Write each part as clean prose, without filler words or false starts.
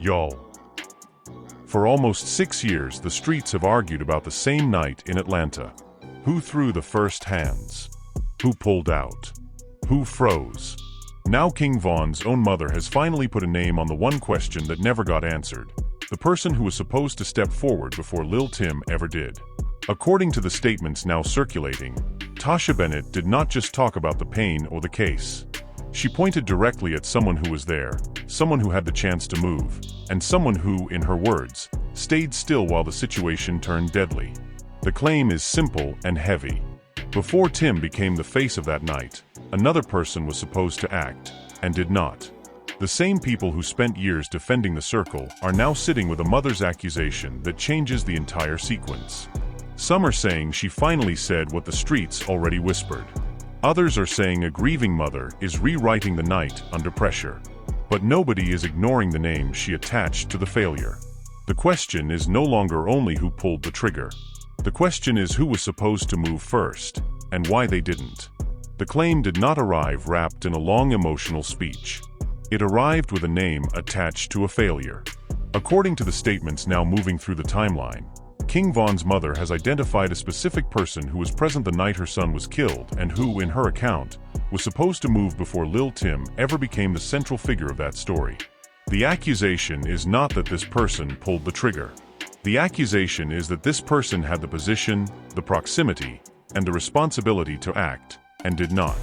Y'all. For almost 6 years, the streets have argued about the same night in Atlanta. Who threw the first hands? Who pulled out? Who froze? Now King Von's own mother has finally put a name on the one question that never got answered. The person who was supposed to step forward before Lil Tim ever did. According to the statements now circulating, Tasha Bennett did not just talk about the pain or the case. She pointed directly at someone who was there, someone who had the chance to move, and someone who, in her words, stayed still while the situation turned deadly. The claim is simple and heavy. Before Tim became the face of that night, another person was supposed to act, and did not. The same people who spent years defending the circle are now sitting with a mother's accusation that changes the entire sequence. Some are saying she finally said what the streets already whispered. Others are saying a grieving mother is rewriting the night under pressure. But nobody is ignoring the name she attached to the failure. The question is no longer only who pulled the trigger. The question is who was supposed to move first, and why they didn't. The claim did not arrive wrapped in a long emotional speech. It arrived with a name attached to a failure. According to the statements now moving through the timeline, King Von's mother has identified a specific person who was present the night her son was killed and who, in her account, was supposed to move before Lil Tim ever became the central figure of that story. The accusation is not that this person pulled the trigger. The accusation is that this person had the position, the proximity, and the responsibility to act, and did not.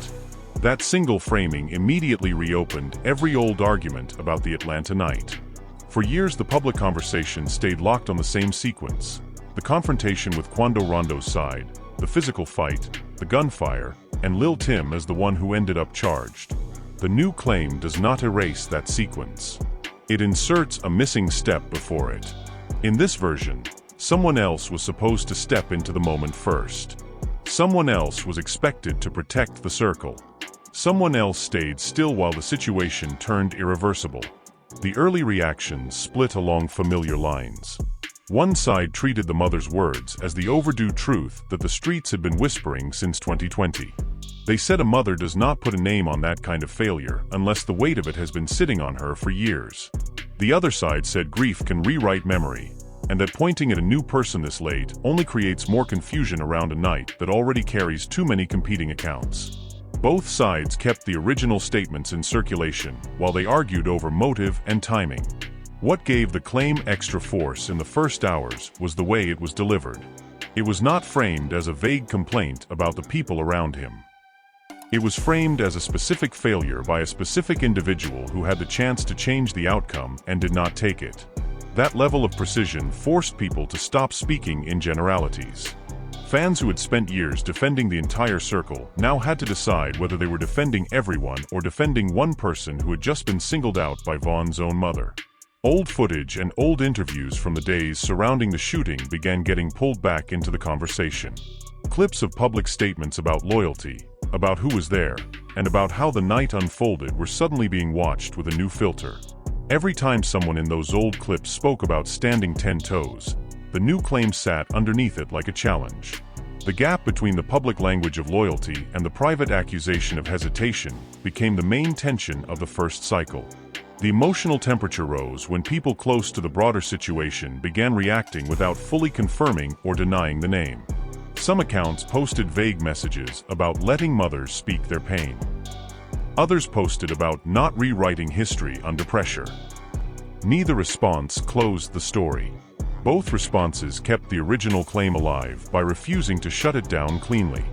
That single framing immediately reopened every old argument about the Atlanta night. For years, the public conversation stayed locked on the same sequence: the confrontation with Quando Rondo's side, the physical fight, the gunfire, and Lil Tim as the one who ended up charged. The new claim does not erase that sequence. It inserts a missing step before it. In this version, someone else was supposed to step into the moment first. Someone else was expected to protect the circle. Someone else stayed still while the situation turned irreversible. The early reactions split along familiar lines. One side treated the mother's words as the overdue truth that the streets had been whispering since 2020. They said a mother does not put a name on that kind of failure unless the weight of it has been sitting on her for years. The other side said grief can rewrite memory, and that pointing at a new person this late only creates more confusion around a night that already carries too many competing accounts. Both sides kept the original statements in circulation while they argued over motive and timing. What gave the claim extra force in the first hours was the way it was delivered. It was not framed as a vague complaint about the people around him. It was framed as a specific failure by a specific individual who had the chance to change the outcome and did not take it. That level of precision forced people to stop speaking in generalities. Fans who had spent years defending the entire circle now had to decide whether they were defending everyone or defending one person who had just been singled out by Von's own mother. Old footage and old interviews from the days surrounding the shooting began getting pulled back into the conversation. Clips of public statements about loyalty, about who was there, and about how the night unfolded were suddenly being watched with a new filter. Every time someone in those old clips spoke about standing 10 toes, the new claim sat underneath it like a challenge. The gap between the public language of loyalty and the private accusation of hesitation became the main tension of the first cycle. The emotional temperature rose when people close to the broader situation began reacting without fully confirming or denying the name. Some accounts posted vague messages about letting mothers speak their pain. Others posted about not rewriting history under pressure. Neither response closed the story. Both responses kept the original claim alive by refusing to shut it down cleanly.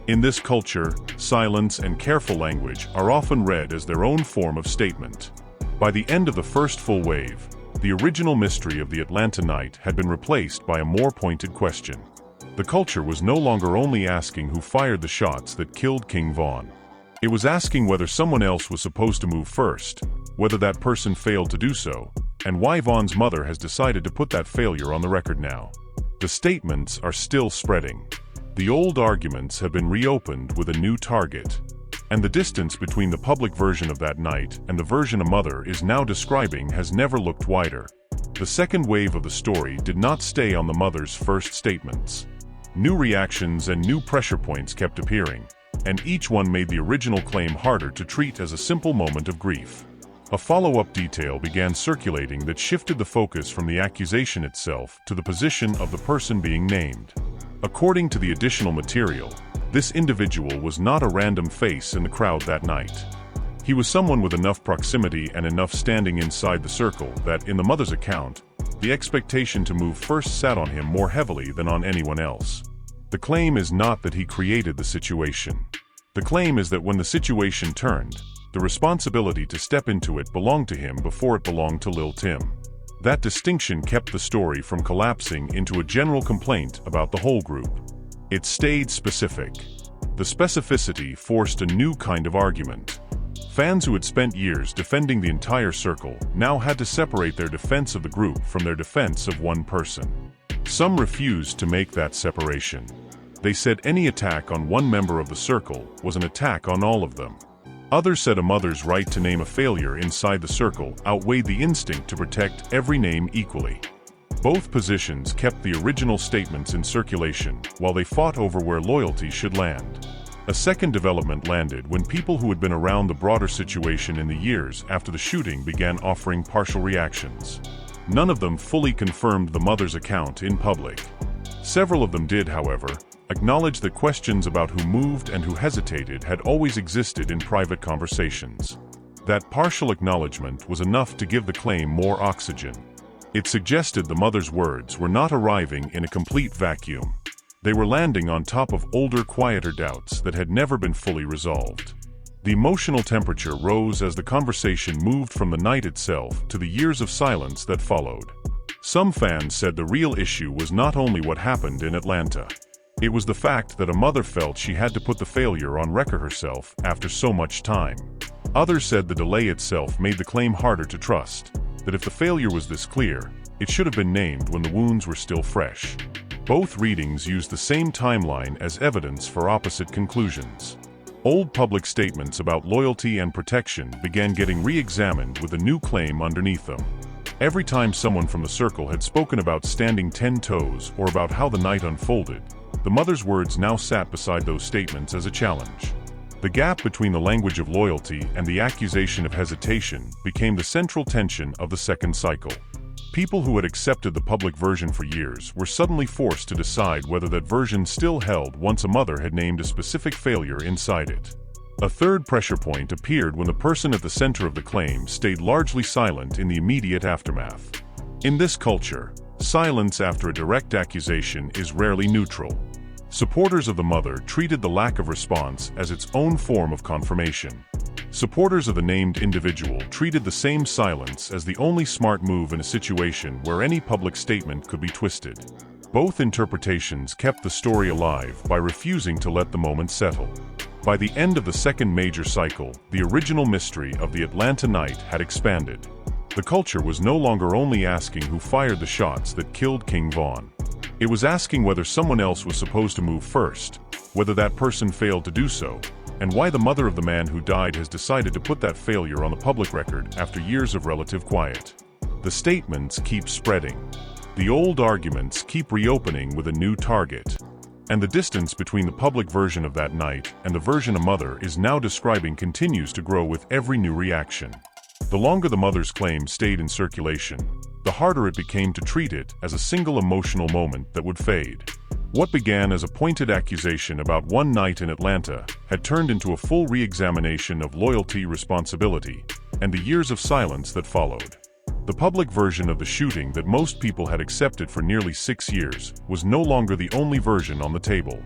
In this culture, silence and careful language are often read as their own form of statement. By the end of the first full wave, the original mystery of the Atlanta night had been replaced by a more pointed question. The culture was no longer only asking who fired the shots that killed King Von. It was asking whether someone else was supposed to move first, whether that person failed to do so, and why Von's mother has decided to put that failure on the record now. The statements are still spreading. The old arguments have been reopened with a new target. And the distance between the public version of that night and the version a mother is now describing has never looked wider. The second wave of the story did not stay on the mother's first statements. New reactions and new pressure points kept appearing, and each one made the original claim harder to treat as a simple moment of grief. A follow-up detail began circulating that shifted the focus from the accusation itself to the position of the person being named. According to the additional material, this individual was not a random face in the crowd that night. He was someone with enough proximity and enough standing inside the circle that, in the mother's account, the expectation to move first sat on him more heavily than on anyone else. The claim is not that he created the situation. The claim is that when the situation turned, the responsibility to step into it belonged to him before it belonged to Lil Tim. That distinction kept the story from collapsing into a general complaint about the whole group. It stayed specific. The specificity forced a new kind of argument. Fans who had spent years defending the entire circle now had to separate their defense of the group from their defense of one person. Some refused to make that separation. They said any attack on one member of the circle was an attack on all of them. Others said a mother's right to name a failure inside the circle outweighed the instinct to protect every name equally. Both positions kept the original statements in circulation while they fought over where loyalty should land. A second development landed when people who had been around the broader situation in the years after the shooting began offering partial reactions. None of them fully confirmed the mother's account in public. Several of them did, however, acknowledge that questions about who moved and who hesitated had always existed in private conversations. That partial acknowledgement was enough to give the claim more oxygen. It suggested the mother's words were not arriving in a complete vacuum. They were landing on top of older, quieter doubts that had never been fully resolved. The emotional temperature rose as the conversation moved from the night itself to the years of silence that followed. Some fans said the real issue was not only what happened in Atlanta. It was the fact that a mother felt she had to put the failure on record herself after so much time. Others said the delay itself made the claim harder to trust, that if the failure was this clear, it should have been named when the wounds were still fresh. Both readings used the same timeline as evidence for opposite conclusions. Old public statements about loyalty and protection began getting re-examined with a new claim underneath them. Every time someone from the circle had spoken about standing 10 toes or about how the night unfolded, the mother's words now sat beside those statements as a challenge. The gap between the language of loyalty and the accusation of hesitation became the central tension of the second cycle. People who had accepted the public version for years were suddenly forced to decide whether that version still held once a mother had named a specific failure inside it. A third pressure point appeared when the person at the center of the claim stayed largely silent in the immediate aftermath. In this culture, silence after a direct accusation is rarely neutral. Supporters of the mother treated the lack of response as its own form of confirmation. Supporters of the named individual treated the same silence as the only smart move in a situation where any public statement could be twisted. Both interpretations kept the story alive by refusing to let the moment settle. By the end of the second major cycle, the original mystery of the Atlanta night had expanded. The culture was no longer only asking who fired the shots that killed King Von. It was asking whether someone else was supposed to move first, whether that person failed to do so, and why the mother of the man who died has decided to put that failure on the public record after years of relative quiet. The statements keep spreading. The old arguments keep reopening with a new target. And the distance between the public version of that night and the version a mother is now describing continues to grow with every new reaction. The longer the mother's claim stayed in circulation, the harder it became to treat it as a single emotional moment that would fade. What began as a pointed accusation about one night in Atlanta had turned into a full re-examination of loyalty, responsibility, and the years of silence that followed. The public version of the shooting that most people had accepted for nearly 6 years was no longer the only version on the table.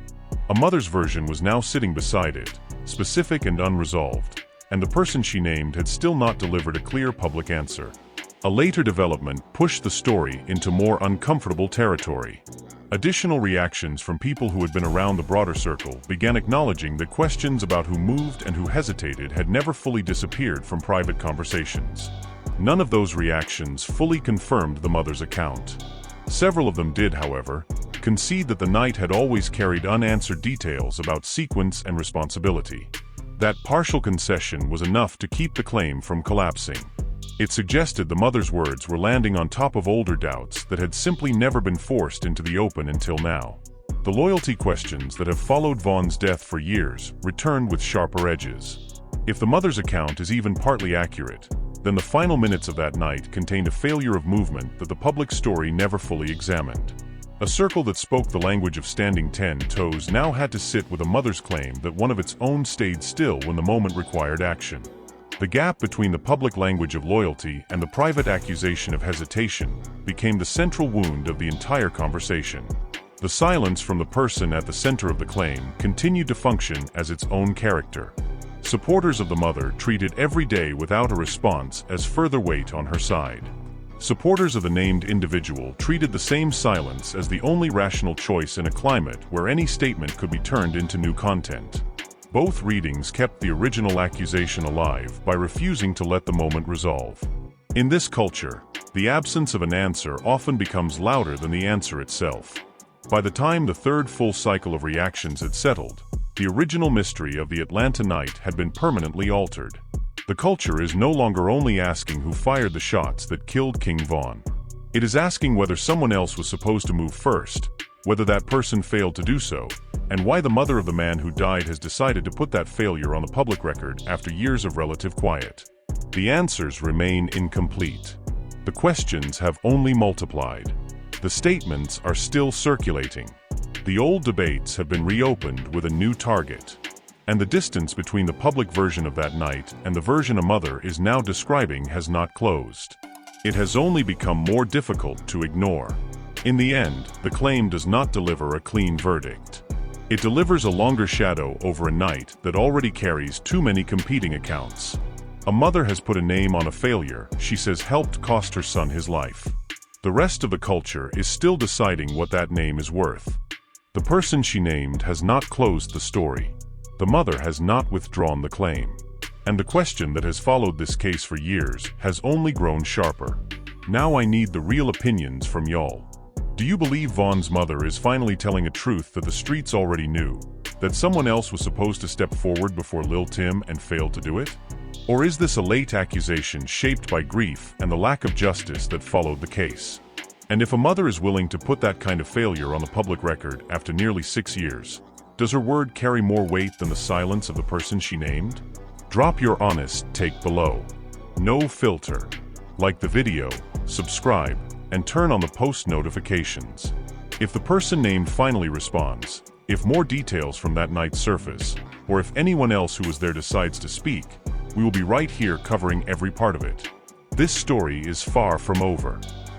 A mother's version was now sitting beside it, specific and unresolved, and the person she named had still not delivered a clear public answer. A later development pushed the story into more uncomfortable territory. Additional reactions from people who had been around the broader circle began acknowledging that questions about who moved and who hesitated had never fully disappeared from private conversations. None of those reactions fully confirmed the mother's account. Several of them did, however, concede that the night had always carried unanswered details about sequence and responsibility. That partial concession was enough to keep the claim from collapsing. It suggested the mother's words were landing on top of older doubts that had simply never been forced into the open until now. The loyalty questions that have followed Von's death for years returned with sharper edges. If the mother's account is even partly accurate, then the final minutes of that night contained a failure of movement that the public story never fully examined. A circle that spoke the language of standing 10 toes now had to sit with a mother's claim that one of its own stayed still when the moment required action. The gap between the public language of loyalty and the private accusation of hesitation became the central wound of the entire conversation. The silence from the person at the center of the claim continued to function as its own character. Supporters of the mother treated every day without a response as further weight on her side. Supporters of the named individual treated the same silence as the only rational choice in a climate where any statement could be turned into new content. Both readings kept the original accusation alive by refusing to let the moment resolve. In this culture, the absence of an answer often becomes louder than the answer itself. By the time the third full cycle of reactions had settled, the original mystery of the Atlanta night had been permanently altered. The culture is no longer only asking who fired the shots that killed King Von. It is asking whether someone else was supposed to move first, whether that person failed to do so, and why the mother of the man who died has decided to put that failure on the public record after years of relative quiet. The answers remain incomplete. The questions have only multiplied. The statements are still circulating. The old debates have been reopened with a new target. And the distance between the public version of that night and the version a mother is now describing has not closed. It has only become more difficult to ignore. In the end, the claim does not deliver a clean verdict. It delivers a longer shadow over a night that already carries too many competing accounts. A mother has put a name on a failure she says helped cost her son his life. The rest of the culture is still deciding what that name is worth. The person she named has not closed the story. The mother has not withdrawn the claim. And the question that has followed this case for years has only grown sharper. Now I need the real opinions from y'all. Do you believe Von's mother is finally telling a truth that the streets already knew? That someone else was supposed to step forward before Lil Tim and failed to do it? Or is this a late accusation shaped by grief and the lack of justice that followed the case? And if a mother is willing to put that kind of failure on the public record after nearly 6 years, does her word carry more weight than the silence of the person she named? Drop your honest take below. No filter. Like the video, subscribe, and turn on the post notifications. If the person named finally responds, if more details from that night surface, or if anyone else who was there decides to speak, we will be right here covering every part of it. This story is far from over.